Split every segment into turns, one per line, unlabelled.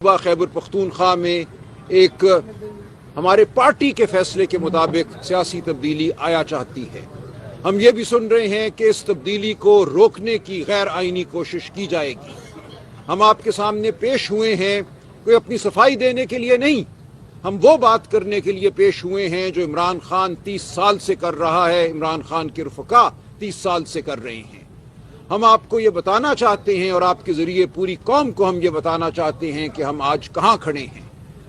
صوبہ خیبر پختونخوا میں ایک ہمارے پارٹی کے فیصلے کے مطابق سیاسی تبدیلی آیا چاہتی ہے۔ ہم یہ بھی سن رہے ہیں کہ اس تبدیلی کو روکنے کی غیر آئینی کوشش کی جائے گی۔ ہم آپ کے سامنے پیش ہوئے ہیں کوئی اپنی صفائی دینے کے لیے نہیں، ہم وہ بات کرنے کے لیے پیش ہوئے ہیں جو عمران خان 30 سال سے کر رہا ہے، عمران خان کے رفقا 30 سال سے کر رہے ہیں۔ ہم آپ کو یہ بتانا چاہتے ہیں اور آپ کے ذریعے پوری قوم کو ہم یہ بتانا چاہتے ہیں کہ ہم آج کہاں کھڑے ہیں۔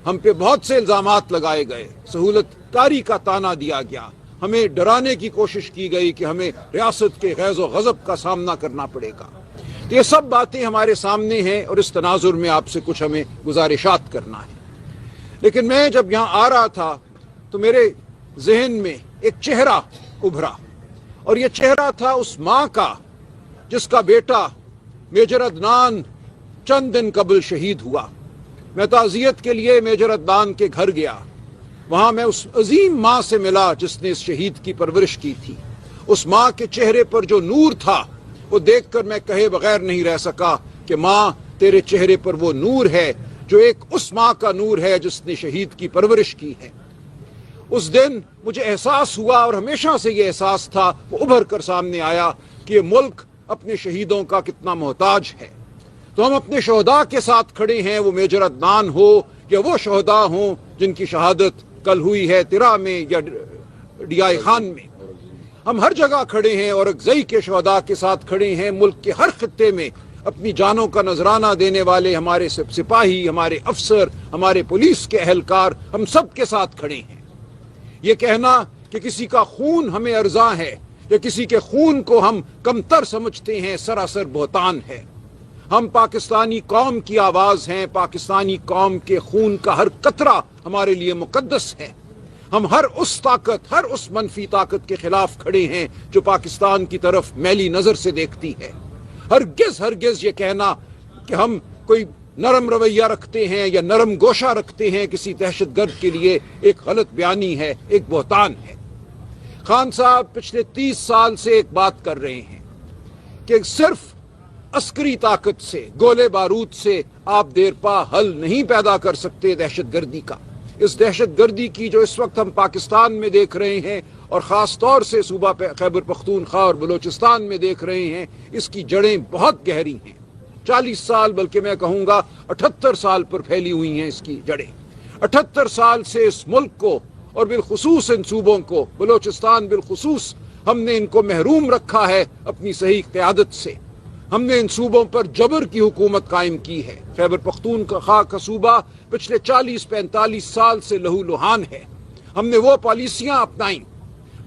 ہم پہ بہت سے الزامات لگائے گئے، سہولت کاری کا تانا دیا گیا، ہمیں ڈرانے کی کوشش کی گئی کہ ہمیں ریاست کے غیظ و غضب کا سامنا کرنا پڑے گا۔ تو یہ سب باتیں ہمارے سامنے ہیں اور اس تناظر میں آپ سے کچھ ہمیں گزارشات کرنا ہے۔ لیکن میں جب یہاں آ رہا تھا تو میرے ذہن میں ایک چہرہ ابھرا، اور یہ چہرہ تھا اس ماں کا جس کا بیٹا میجر عدنان چند دن قبل شہید ہوا۔ میں تعزیت کے لیے میجر عدنان کے گھر گیا، وہاں میں اس عظیم ماں سے ملا جس نے اس شہید کی پرورش کی تھی۔ اس ماں کے چہرے پر جو نور تھا وہ دیکھ کر میں کہے بغیر نہیں رہ سکا کہ ماں تیرے چہرے پر وہ نور ہے جو ایک اس ماں کا نور ہے جس نے شہید کی پرورش کی ہے۔ اس دن مجھے احساس ہوا، اور ہمیشہ سے یہ احساس تھا، وہ ابھر کر سامنے آیا کہ یہ ملک اپنے شہیدوں کا کتنا محتاج ہے۔ تو ہم اپنے شہداء کے ساتھ کھڑے ہیں، وہ میجر عدنان ہو یا وہ شہداء ہوں جن کی شہادت کل ہوئی ہے ترا میں یا ڈیائی خان میں۔ ہم ہر جگہ کھڑے ہیں، اور اکزئی کے شہداء کے ساتھ کھڑے ہیں۔ ملک کے ہر خطے میں اپنی جانوں کا نذرانہ دینے والے ہمارے سپاہی، ہمارے افسر، ہمارے پولیس کے اہلکار، ہم سب کے ساتھ کھڑے ہیں۔ یہ کہنا کہ کسی کا خون ہمیں ارزاں ہے یا کسی کے خون کو ہم کمتر سمجھتے ہیں سراسر بہتان ہے۔ ہم پاکستانی قوم کی آواز ہیں، پاکستانی قوم کے خون کا ہر قطرہ ہمارے لیے مقدس ہے۔ ہم ہر اس طاقت، ہر اس منفی طاقت کے خلاف کھڑے ہیں جو پاکستان کی طرف میلی نظر سے دیکھتی ہے۔ ہرگز یہ کہنا کہ ہم کوئی نرم رویہ رکھتے ہیں یا نرم گوشہ رکھتے ہیں کسی دہشت گرد کے لیے ایک غلط بیانی ہے، ایک بہتان ہے۔ خان صاحب پچھلے 30 سال سے ایک بات کر رہے ہیں کہ صرف عسکری طاقت سے، گولے بارود سے آپ دیر پا حل نہیں پیدا کر سکتے دہشت گردی کا۔ اس دہشت گردی کی جو اس وقت ہم پاکستان میں دیکھ رہے ہیں، اور خاص طور سے صوبہ خیبر پختونخوا اور بلوچستان میں دیکھ رہے ہیں، اس کی جڑیں بہت گہری ہیں۔ 40 سال بلکہ میں کہوں گا 78 سال پر پھیلی ہوئی ہیں اس کی جڑیں۔ 78 سال سے اس ملک کو، اور بالخصوص ان صوبوں کو، بلوچستان بالخصوص، ہم نے ان کو محروم رکھا ہے اپنی صحیح قیادت سے۔ ہم نے ان صوبوں پر جبر کی حکومت قائم کی ہے۔ خیبر پختونخوا کا صوبہ پچھلے 40-45 سال سے لہو لہان ہے۔ ہم نے وہ پالیسیاں اپنائیں،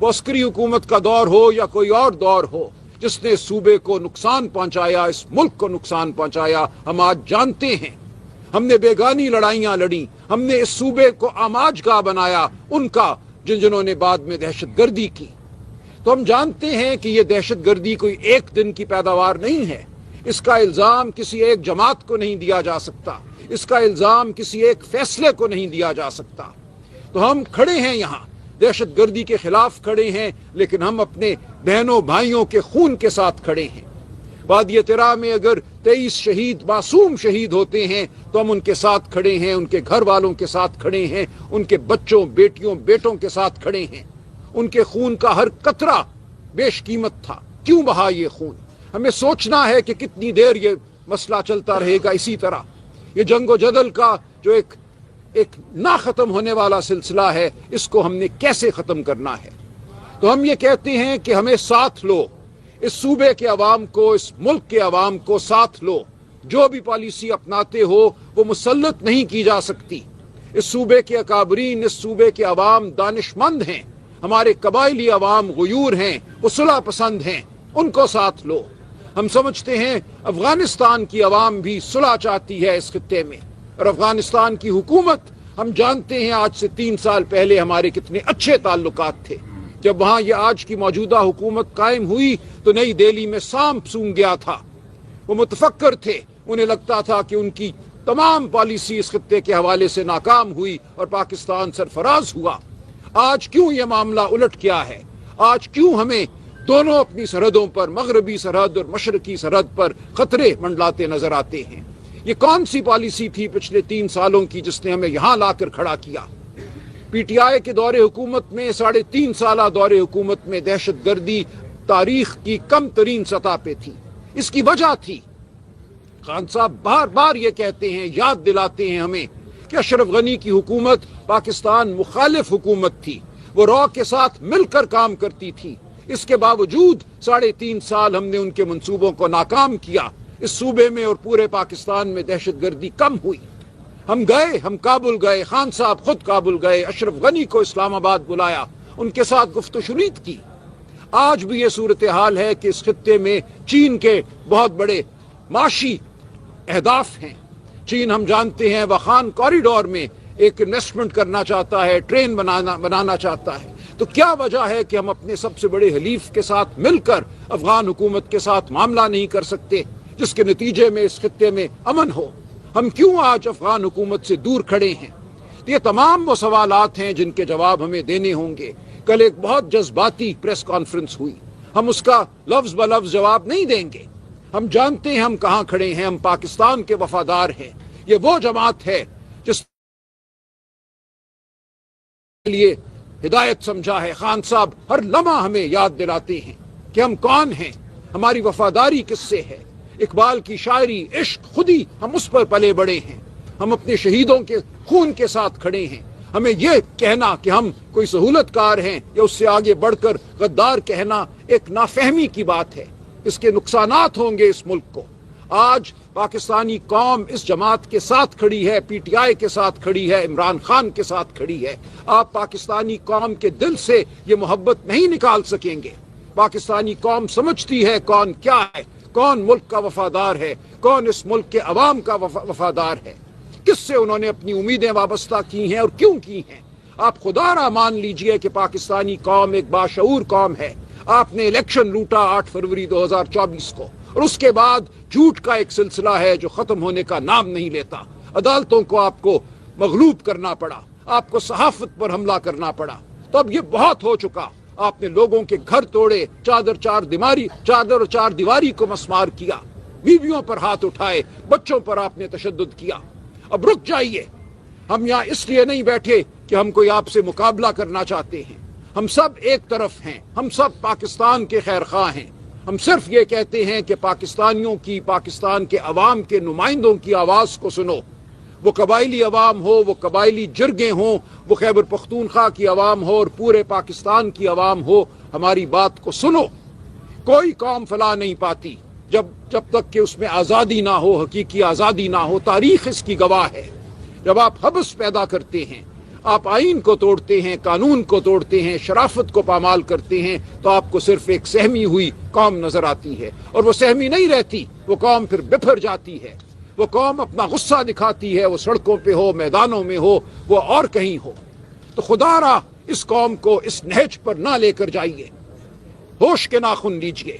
وہ عسکری حکومت کا دور ہو یا کوئی اور دور ہو، جس نے اس صوبے کو نقصان پہنچایا، اس ملک کو نقصان پہنچایا، ہم آج جانتے ہیں۔ ہم نے بیگانی لڑائیاں لڑیں، ہم نے اس صوبے کو آماج گاہ بنایا ان کا جنہوں نے بعد میں دہشت گردی کی۔ تو ہم جانتے ہیں کہ یہ دہشت گردی کوئی ایک دن کی پیداوار نہیں ہے۔ اس کا الزام کسی ایک جماعت کو نہیں دیا جا سکتا، اس کا الزام کسی ایک فیصلے کو نہیں دیا جا سکتا۔ تو ہم کھڑے ہیں یہاں، دہشت گردی کے خلاف کھڑے ہیں، لیکن ہم اپنے بہنوں بھائیوں کے خون کے ساتھ کھڑے ہیں۔ وادی ترا میں اگر 23 شہید، معصوم شہید ہوتے ہیں تو ہم ان کے ساتھ کھڑے ہیں، ان کے گھر والوں کے ساتھ کھڑے ہیں، ان کے بچوں، بیٹیوں، بیٹوں کے ساتھ کھڑے ہیں۔ ان کے خون کا ہر قطرہ بیش قیمت تھا۔ کیوں بہا یہ خون؟ ہمیں سوچنا ہے کہ کتنی دیر یہ مسئلہ چلتا رہے گا اسی طرح۔ یہ جنگ و جدل کا جو ایک نہ ختم ہونے والا سلسلہ ہے، اس کو ہم نے کیسے ختم کرنا ہے؟ تو ہم یہ کہتے ہیں کہ ہمیں ساتھ لو، اس صوبے کے عوام کو، اس ملک کے عوام کو ساتھ لو۔ جو بھی پالیسی اپناتے ہو وہ مسلط نہیں کی جا سکتی۔ اس صوبے کے اکابرین، اس صوبے کے عوام دانش مند ہیں، ہمارے قبائلی عوام غیور ہیں، وہ صلح پسند ہیں، ان کو ساتھ لو۔ ہم سمجھتے ہیں افغانستان کی عوام بھی صلح چاہتی ہے اس خطے میں، اور افغانستان کی حکومت، ہم جانتے ہیں آج سے 3 سال پہلے ہمارے کتنے اچھے تعلقات تھے۔ جب وہاں یہ آج کی موجودہ حکومت قائم ہوئی تو نئی دہلی میں سانپ سونگ گیا تھا۔ وہ متفکر تھے، انہیں لگتا تھا کہ ان کی تمام پالیسی اس خطے کے حوالے سے ناکام ہوئی اور پاکستان سرفراز ہوا۔ آج کیوں یہ معاملہ الٹ کیا ہے؟ آج کیوں ہمیں دونوں اپنی سرحدوں پر، مغربی سرحد اور مشرقی سرحد پر، خطرے منڈلاتے نظر آتے ہیں؟ یہ کون سی پالیسی تھی پچھلے 3 سالوں کی جس نے ہمیں یہاں لا کر کھڑا کیا؟ پی ٹی آئی کے دور حکومت میں 3.5 سالہ دور حکومت میں دہشت گردی تاریخ کی کم ترین سطح پہ تھی۔ اس کی وجہ تھی، خان صاحب بار بار یہ کہتے ہیں، یاد دلاتے ہیں ہمیں کہ اشرف غنی کی حکومت پاکستان مخالف حکومت تھی، وہ را کے ساتھ مل کر کام کرتی تھی۔ اس کے باوجود 3.5 سال ہم نے ان کے منصوبوں کو ناکام کیا، اس صوبے میں اور پورے پاکستان میں دہشت گردی کم ہوئی۔ ہم کابل گئے، خان صاحب خود کابل گئے، اشرف غنی کو اسلام آباد بلایا، ان کے ساتھ گفت و شنید کی۔ آج بھی یہ صورتحال ہے کہ اس خطے میں چین کے بہت بڑے معاشی اہداف ہیں۔ چین ہم جانتے ہیں وخان کوریڈور میں ایک انویسٹمنٹ کرنا چاہتا ہے، ٹرین بنانا چاہتا ہے۔ تو کیا وجہ ہے کہ ہم اپنے سب سے بڑے حلیف کے ساتھ مل کر افغان حکومت کے ساتھ معاملہ نہیں کر سکتے جس کے نتیجے میں اس خطے میں امن ہو؟ ہم کیوں آج افغان حکومت سے دور کھڑے ہیں؟ یہ تمام وہ سوالات ہیں جن کے جواب ہمیں دینے ہوں گے۔ کل ایک بہت جذباتی پریس کانفرنس ہوئی، ہم اس کا لفظ بلفظ جواب نہیں دیں گے۔ ہم جانتے ہیں ہم کہاں کھڑے ہیں، ہم پاکستان کے وفادار ہیں۔ یہ وہ جماعت ہے جس کے لیے ہدایت سمجھا ہے۔ خان صاحب ہر لمحہ ہمیں یاد دلاتے ہیں کہ ہم کون ہیں، ہماری وفاداری کس سے ہے۔ اقبال کی شاعری عشق خودی ہم اس پر پلے بڑے ہیں، ہم اپنے شہیدوں کے خون کے ساتھ کھڑے ہیں۔ ہمیں یہ کہنا کہ ہم کوئی سہولت کار ہیں یا اس سے آگے بڑھ کر غدار کہنا ایک نافہمی کی بات ہے۔ اس کے نقصانات ہوں گے اس ملک کو۔ آج پاکستانی قوم اس جماعت کے ساتھ کھڑی ہے، پی ٹی آئی کے ساتھ کھڑی ہے، عمران خان کے ساتھ کھڑی ہے۔ آپ پاکستانی قوم کے دل سے یہ محبت نہیں نکال سکیں گے۔ پاکستانی قوم سمجھتی ہے کون کیا ہے، کون ملک کا وفادار ہے، کون اس ملک کے عوام کا وفادار ہے، کس سے انہوں نے اپنی امیدیں وابستہ کی ہیں اور کیوں کی ہیں۔ آپ خدا را مان لیجئے کہ پاکستانی قوم ایک باشعور قوم ہے۔ آپ نے الیکشن لوٹا 8 فروری 2024 کو، اور اس کے بعد جھوٹ کا ایک سلسلہ ہے جو ختم ہونے کا نام نہیں لیتا۔ عدالتوں کو آپ کو مغلوب کرنا پڑا، آپ کو صحافت پر حملہ کرنا پڑا۔ تو اب یہ بہت ہو چکا۔ آپ نے لوگوں کے گھر توڑے، چادر اور چار دیواری کو مسمار کیا، بیویوں پر ہاتھ اٹھائے، بچوں پر آپ نے تشدد کیا۔ اب رک جائیے۔ ہم یہاں اس لیے نہیں بیٹھے کہ ہم کوئی آپ سے مقابلہ کرنا چاہتے ہیں۔ ہم سب ایک طرف ہیں، ہم سب پاکستان کے خیر خواہ ہیں۔ ہم صرف یہ کہتے ہیں کہ پاکستانیوں کی، پاکستان کے عوام کے نمائندوں کی آواز کو سنو۔ وہ قبائلی عوام ہو، وہ قبائلی جرگیں ہوں، وہ خیبر پختونخوا کی عوام ہو اور پورے پاکستان کی عوام ہو، ہماری بات کو سنو۔ کوئی قوم فلاح نہیں پاتی جب تک کہ اس میں آزادی نہ ہو، حقیقی آزادی نہ ہو۔ تاریخ اس کی گواہ ہے۔ جب آپ حبس پیدا کرتے ہیں، آپ آئین کو توڑتے ہیں، قانون کو توڑتے ہیں، شرافت کو پامال کرتے ہیں، تو آپ کو صرف ایک سہمی ہوئی قوم نظر آتی ہے، اور وہ سہمی نہیں رہتی، وہ قوم پھر بکھر جاتی ہے۔ وہ قوم اپنا غصہ دکھاتی ہے، وہ سڑکوں پہ ہو، میدانوں میں ہو، وہ اور کہیں ہو۔ تو خدا را اس قوم کو اس نہج پر نہ لے کر جائیے۔ ہوش کے ناخن لیجئے۔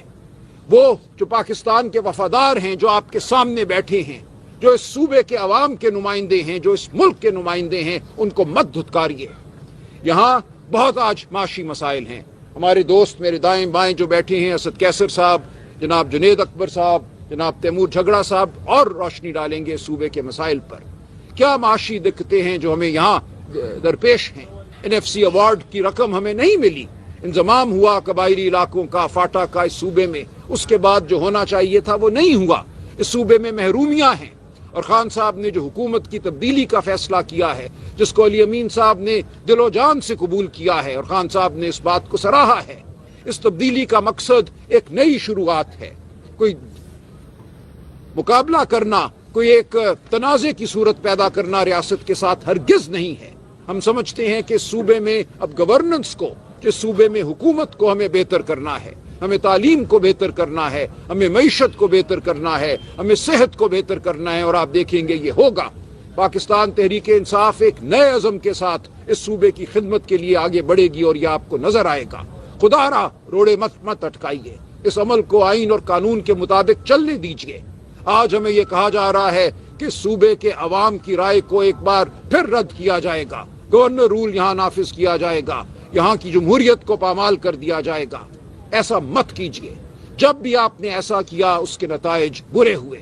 وہ جو پاکستان کے وفادار ہیں، جو آپ کے سامنے بیٹھے ہیں، جو اس صوبے کے عوام کے نمائندے ہیں، جو اس ملک کے نمائندے ہیں، ان کو مت دھتکاریے۔ یہاں بہت آج معاشی مسائل ہیں۔ ہمارے دوست میرے دائیں بائیں جو بیٹھے ہیں، اسد کیسر صاحب، جناب جنید اکبر صاحب، جناب تیمور جھگڑا صاحب، اور روشنی ڈالیں گے صوبے کے مسائل پر۔ کیا معاشی دقتیں ہیں جو ہمیں یہاں درپیش ہیں؟ NFC ایوارڈ کی رقم ہمیں نہیں ملی۔ انضمام ہوا قبائلی علاقوں کا، فاٹا کا اس صوبے میں، اس کے بعد جو ہونا چاہیے تھا وہ نہیں ہوا۔ اس صوبے میں محرومیاں ہیں، اور خان صاحب نے جو حکومت کی تبدیلی کا فیصلہ کیا ہے، جس کو علی امین صاحب نے دل و جان سے قبول کیا ہے، اور خان صاحب نے اس بات کو سراہا ہے، اس تبدیلی کا مقصد ایک نئی شروعات ہے۔ کوئی مقابلہ کرنا، کوئی ایک تنازع کی صورت پیدا کرنا ریاست کے ساتھ ہرگز نہیں ہے۔ ہم سمجھتے ہیں کہ اس صوبے میں اب گورننس کو، اس صوبے میں حکومت کو ہمیں بہتر کرنا ہے، ہمیں تعلیم کو بہتر کرنا ہے، ہمیں معیشت کو بہتر کرنا ہے، ہمیں صحت کو بہتر کرنا ہے، اور آپ دیکھیں گے یہ ہوگا۔ پاکستان تحریک انصاف ایک نئے عزم کے ساتھ اس صوبے کی خدمت کے لیے آگے بڑھے گی، اور یہ آپ کو نظر آئے گا۔ خدا را روڑے مت اٹکائیے، اس عمل کو آئین اور قانون کے مطابق چلنے دیجیے۔ آج ہمیں یہ کہا جا رہا ہے کہ صوبے کے عوام کی رائے کو ایک بار پھر رد کیا جائے گا، گورنر رول یہاں نافذ کیا جائے گا، یہاں کی جمہوریت کو پامال کر دیا جائے گا۔ ایسا مت کیجیے۔ جب بھی آپ نے ایسا کیا اس کے نتائج برے ہوئے۔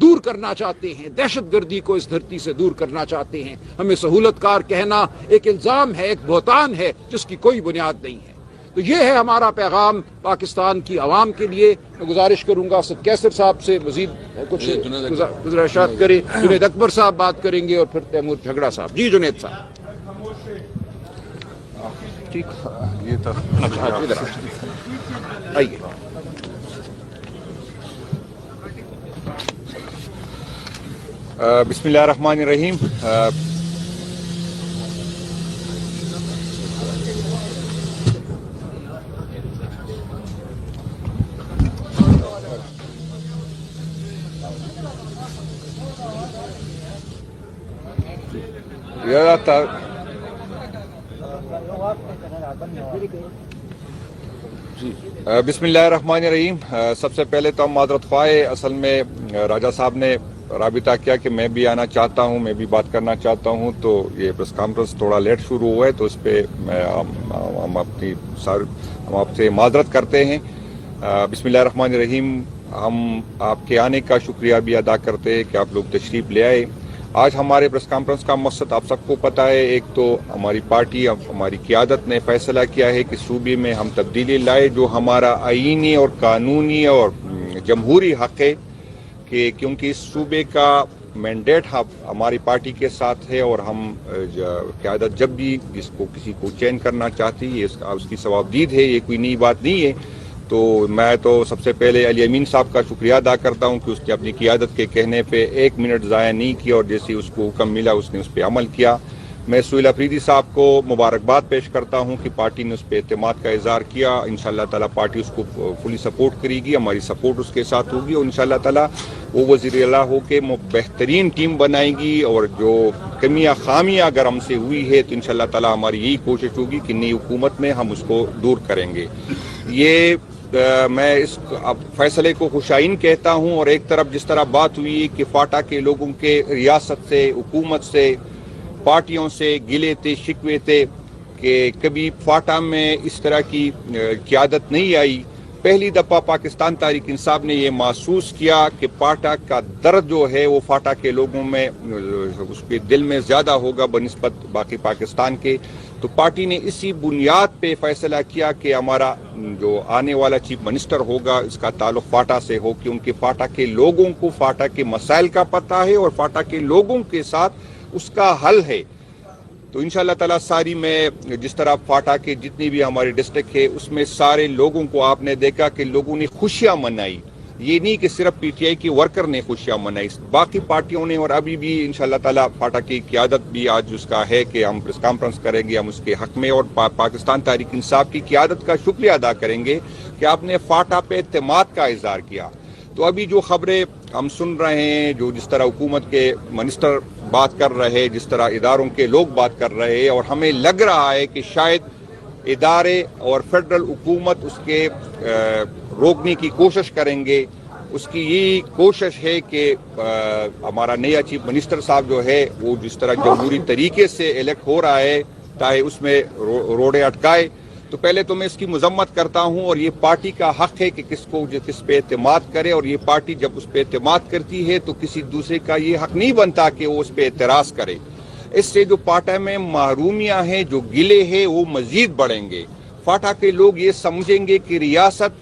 دور کرنا چاہتے ہیں، دہشت گردی کو اس دھرتی سے دور کرنا چاہتے ہیں۔ ہمیں سہولت کار کہنا ایک الزام ہے، ایک بہتان ہے جس کی کوئی بنیاد نہیں ہے۔ تو یہ ہے ہمارا پیغام پاکستان کی عوام کے لیے۔ میں گزارش کروں گا اسد کیسر صاحب سے مزید کچھ گزارشات کریں۔ جنید اکبر صاحب بات کریں گے اور پھر تیمور جھگڑا صاحب۔ جی جنید صاحب ٹھیک
یہ تھا
آئیے۔
بسم اللہ الرحمن الرحیم۔ بسم اللہ الرحمن الرحیم۔ سب سے پہلے تو ہم معذرت خواہ، اصل میں راجہ صاحب نے رابطہ کیا کہ میں بھی آنا چاہتا ہوں، میں بھی بات کرنا چاہتا ہوں، تو یہ پریس کانفرنس تھوڑا لیٹ شروع ہوا ہے، تو اس پہ ہم آپ سے معذرت کرتے ہیں۔ بسم اللہ الرحمن الرحیم۔ ہم آپ کے آنے کا شکریہ بھی ادا کرتے ہیں کہ آپ لوگ تشریف لے آئے۔ آج ہمارے پریس کانفرنس کا مقصد آپ سب کو پتہ ہے، ایک تو ہماری پارٹی، ہماری قیادت نے فیصلہ کیا ہے کہ صوبے میں ہم تبدیلی لائے، جو ہمارا آئینی اور قانونی اور جمہوری حق ہے، کہ کیونکہ اس صوبے کا مینڈیٹ ہماری پارٹی کے ساتھ ہے، اور ہم قیادت جب بھی جس کو کسی کو چین کرنا چاہتی ہے اس کی ثوابدید ہے، یہ کوئی نئی بات نہیں ہے۔ تو میں تو سب سے پہلے علی امین صاحب کا شکریہ ادا کرتا ہوں کہ اس نے اپنی قیادت کے کہنے پہ 1 منٹ ضائع نہیں کیا، اور جیسے اس کو حکم ملا اس نے اس پہ عمل کیا۔ میں سہیل افریدی صاحب کو مبارکباد پیش کرتا ہوں کہ پارٹی نے اس پہ اعتماد کا اظہار کیا۔ انشاءاللہ تعالیٰ پارٹی اس کو فلی سپورٹ کرے گی، ہماری سپورٹ اس کے ساتھ ہوگی، اور انشاءاللہ تعالیٰ وہ وزیر اعلیٰ ہو کے بہترین ٹیم بنائے گی، اور جو کمیاں خامیاں اگر ہم سے ہوئی ہے تو انشاءاللہ تعالیٰ ہماری یہی کوشش ہوگی کہ نئی حکومت میں ہم اس کو دور کریں گے۔ یہ میں اس فیصلے کو خوشائن کہتا ہوں، اور ایک طرف جس طرح بات ہوئی کہ فاٹا کے لوگوں کے ریاست سے، حکومت سے، پارٹیوں سے گلے تھے، شکوے تھے کہ کبھی فاٹا میں اس طرح کی قیادت نہیں آئی۔ پہلی دفعہ پاکستان تحریک انصاف نے یہ محسوس کیا کہ فاٹا کا درد جو ہے وہ فاٹا کے لوگوں میں اس کے دل میں زیادہ ہوگا بنسبت باقی پاکستان کے۔ تو پارٹی نے اسی بنیاد پہ فیصلہ کیا کہ ہمارا جو آنے والا چیف منسٹر ہوگا اس کا تعلق فاٹا سے ہو، کیونکہ فاٹا کے لوگوں کو فاٹا کے مسائل کا پتہ ہے، اور فاٹا کے لوگوں کے ساتھ اس کا حل ہے۔ تو انشاءاللہ تعالیٰ ساری میں جس طرح فاٹا کے جتنی بھی ہماری ڈسٹرکٹ ہے اس میں سارے لوگوں کو آپ نے دیکھا کہ لوگوں نے خوشیاں منائی۔ یہ نہیں کہ صرف پی ٹی آئی کی ورکر نے خوشیاں منائی، باقی پارٹیوں نے، اور ابھی بھی انشاءاللہ تعالیٰ فاٹا کی قیادت بھی آج اس کا ہے کہ ہم پریس کانفرنس کریں گے ہم اس کے حق میں، اور پاکستان تحریک انصاف کی قیادت کا شکریہ ادا کریں گے کہ آپ نے فاٹا پہ اعتماد کا اظہار کیا۔ تو ابھی جو خبریں ہم سن رہے ہیں، جو جس طرح حکومت کے منسٹر بات کر رہے، جس طرح اداروں کے لوگ بات کر رہے، اور ہمیں لگ رہا ہے کہ شاید ادارے اور فیڈرل حکومت اس کے روکنے کی کوشش کریں گے۔ اس کی یہی کوشش ہے کہ ہمارا نیا چیف منسٹر صاحب جو ہے وہ جس طرح جمہوری طریقے سے الیکٹ ہو رہا ہے تاکہ اس میں روڑے اٹکائے۔ تو پہلے تو میں اس کی مذمت کرتا ہوں، اور یہ پارٹی کا حق ہے کہ کس پہ اعتماد کرے، اور یہ پارٹی جب اس پہ اعتماد کرتی ہے تو کسی دوسرے کا یہ حق نہیں بنتا کہ وہ اس پہ اعتراض کرے۔ اس سے جو فاٹا میں محرومیاں ہیں، جو گلے ہیں، وہ مزید بڑھیں گے۔ فاٹا کے لوگ یہ سمجھیں گے کہ ریاست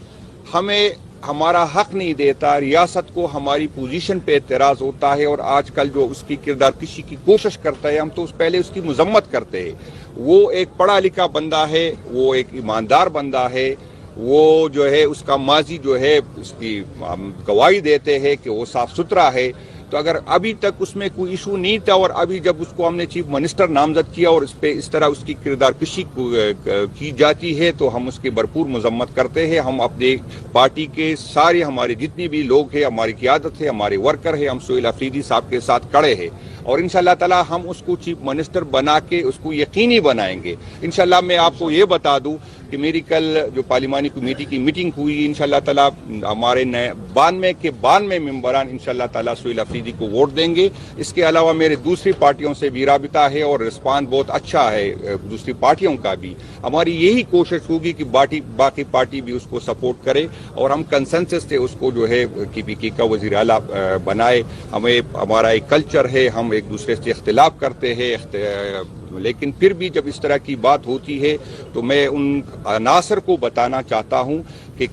ہمیں ہمارا حق نہیں دیتا، ریاست کو ہماری پوزیشن پہ اعتراض ہوتا ہے، اور آج کل جو اس کی کردار کشی کی کوشش کرتا ہے ہم تو پہلے اس کی مذمت کرتے ہیں۔ وہ ایک پڑھا لکھا بندہ ہے، وہ ایک ایماندار بندہ ہے، وہ جو ہے اس کا ماضی جو ہے اس کی ہم گواہی دیتے ہیں کہ وہ صاف ستھرا ہے۔ تو اگر ابھی تک اس میں کوئی ایشو نہیں تھا، اور ابھی جب اس کو ہم نے چیف منسٹر نامزد کیا اور اس پہ اس طرح اس کی کردار کشی کی جاتی ہے تو ہم اس کی بھرپور مذمت کرتے ہیں۔ ہم اپنے پارٹی کے سارے ہمارے جتنے بھی لوگ ہیں، ہماری قیادت ہے، ہمارے ورکر ہیں، ہم سہیل افریدی صاحب کے ساتھ کھڑے ہیں، اور انشاءاللہ تعالی ہم اس کو چیف منسٹر بنا کے اس کو یقینی بنائیں گے۔ انشاءاللہ میں آپ کو یہ بتا دوں کہ میری کل جو پارلیمانی کمیٹی کی میٹنگ ہوئی انشاءاللہ تعالیٰ ہمارے 92 کے 92 ممبران انشاءاللہ تعالیٰ سہیل افریدی کو ووٹ دیں گے. اس کے علاوہ میرے دوسری پارٹیوں سے بھی رابطہ ہے اور رسپانس بہت اچھا ہے دوسری پارٹیوں کا بھی. ہماری یہی کوشش ہوگی کہ باقی پارٹی بھی اس کو سپورٹ کرے اور ہم کنسنسس سے اس کو جو ہے کی پی کے کا وزیر اعلیٰ بنائے. ہمارا ایک کلچر ہے, ہم ایک دوسرے سے اختلاف کرتے ہیں, لیکن پھر بھی جب اس طرح کی بات ہوتی ہے تو میں ان عناصر کو بتانا چاہتا ہوں کہ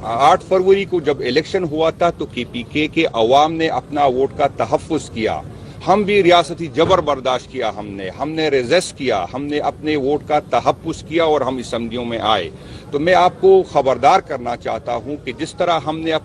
8 فروری کو جب الیکشن ہوا تھا تو کے پی کے عوام نے اپنا ووٹ کا تحفظ کیا. ہم بھی ریاستی جبر برداشت کیا, ہم نے ریزسٹ کیا, ہم نے اپنے ووٹ کا تحفظ کیا اور ہم اسمبلیوں میں آئے. تو میں آپ کو خبردار کرنا چاہتا ہوں کہ جس طرح ہم نے